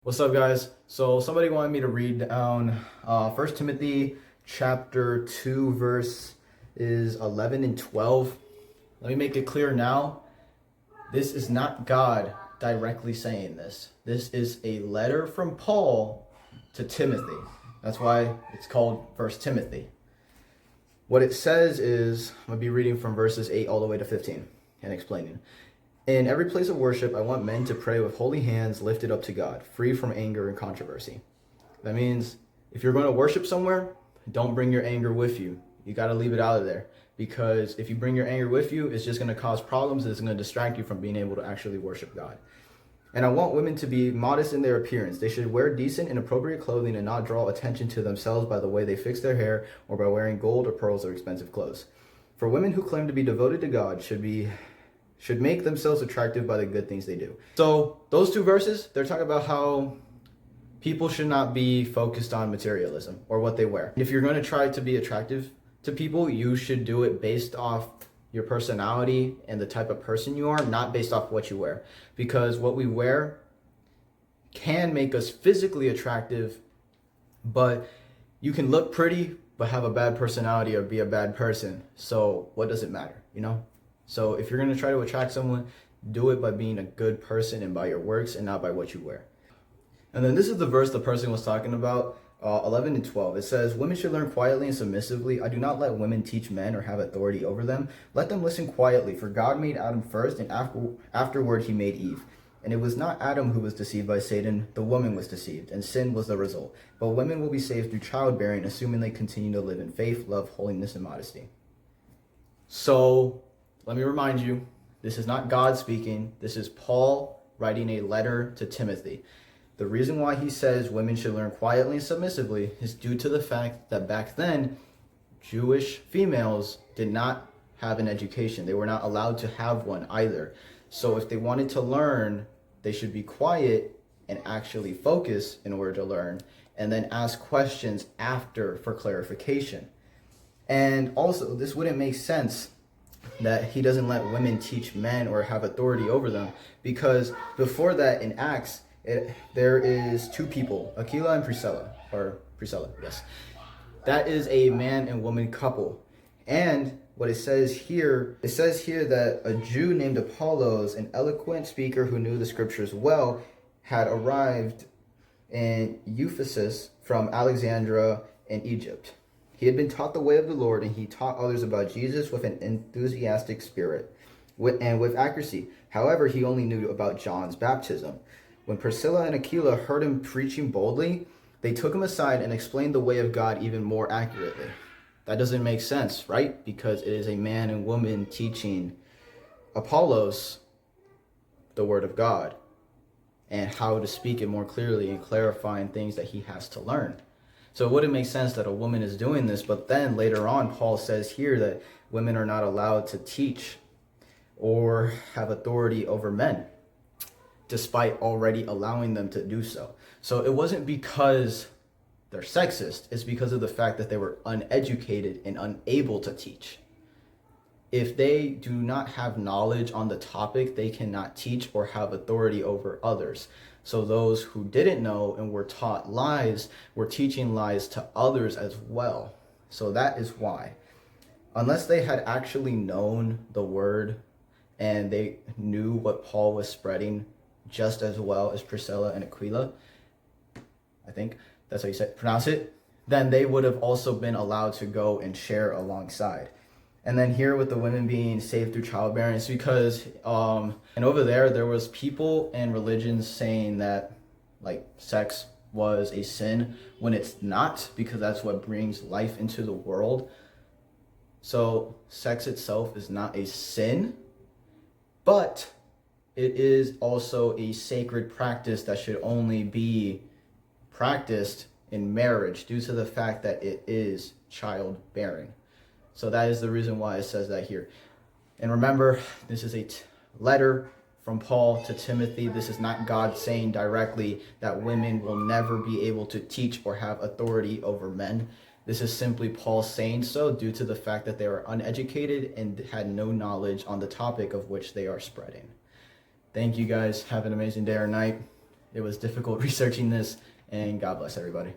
What's up, guys? So somebody wanted me to read down 1 Timothy chapter 2 verse is 11 and 12. Let me make it clear now. This is not God directly saying this. This is a letter from Paul to Timothy. That's why it's called 1 Timothy. What it says is, I'm going to be reading from verses 8 all the way to 15 and explaining. In every place of worship, I want men to pray with holy hands lifted up to God, free from anger and controversy. That means if you're going to worship somewhere, don't bring your anger with you. You got to leave it out of there, because if you bring your anger with you, it's just going to cause problems. It's going to distract you from being able to actually worship God. And I want women to be modest in their appearance. They should wear decent and appropriate clothing and not draw attention to themselves by the way they fix their hair or by wearing gold or pearls or expensive clothes. For women who claim to be devoted to God should make themselves attractive by the good things they do. So those two verses, they're talking about how people should not be focused on materialism or what they wear. If you're going to try to be attractive to people, you should do it based off your personality and the type of person you are, not based off what you wear. Because what we wear can make us physically attractive, but you can look pretty but have a bad personality or be a bad person. So what does it matter, you know? So if you're going to try to attract someone, do it by being a good person and by your works and not by what you wear. And then this is the verse the person was talking about, 11 and 12. It says, women should learn quietly and submissively. I do not let women teach men or have authority over them. Let them listen quietly, for God made Adam first, and afterward he made Eve. And it was not Adam who was deceived by Satan, the woman was deceived, and sin was the result. But women will be saved through childbearing, assuming they continue to live in faith, love, holiness, and modesty. So let me remind you, this is not God speaking. This is Paul writing a letter to Timothy. The reason why he says women should learn quietly and submissively is due to the fact that back then, Jewish females did not have an education. They were not allowed to have one either. So if they wanted to learn, they should be quiet and actually focus in order to learn, and then ask questions after for clarification. And also, this wouldn't make sense that he doesn't let women teach men or have authority over them, because before that in Acts, there is two people, Aquila and Priscilla, yes. That is a man and woman couple. And what it says here that a Jew named Apollos, an eloquent speaker who knew the scriptures well, had arrived in Ephesus from Alexandria in Egypt. He had been taught the way of the Lord, and he taught others about Jesus with an enthusiastic spirit and with accuracy. However, he only knew about John's baptism. When Priscilla and Aquila heard him preaching boldly, they took him aside and explained the way of God even more accurately. That doesn't make sense, right? Because it is a man and woman teaching Apollos the word of God and how to speak it more clearly and clarifying things that he has to learn. So it wouldn't make sense that a woman is doing this, but then later on, Paul says here that women are not allowed to teach or have authority over men, despite already allowing them to do so. So it wasn't because they're sexist, it's because of the fact that they were uneducated and unable to teach. If they do not have knowledge on the topic, they cannot teach or have authority over others. So those who didn't know and were taught lies were teaching lies to others as well. So that is why. Unless they had actually known the word and they knew what Paul was spreading just as well as Priscilla and Aquila, I think that's how you pronounce it, then they would have also been allowed to go and share alongside. And then here with the women being saved through childbearing, it's because, and over there was people and religions saying that like sex was a sin when it's not, because that's what brings life into the world. So sex itself is not a sin, but it is also a sacred practice that should only be practiced in marriage due to the fact that it is childbearing. So that is the reason why it says that here. And remember, this is a letter from Paul to Timothy. This is not God saying directly that women will never be able to teach or have authority over men. This is simply Paul saying so due to the fact that they are uneducated and had no knowledge on the topic of which they are spreading. Thank you guys. Have an amazing day or night. It was difficult researching this, and God bless everybody.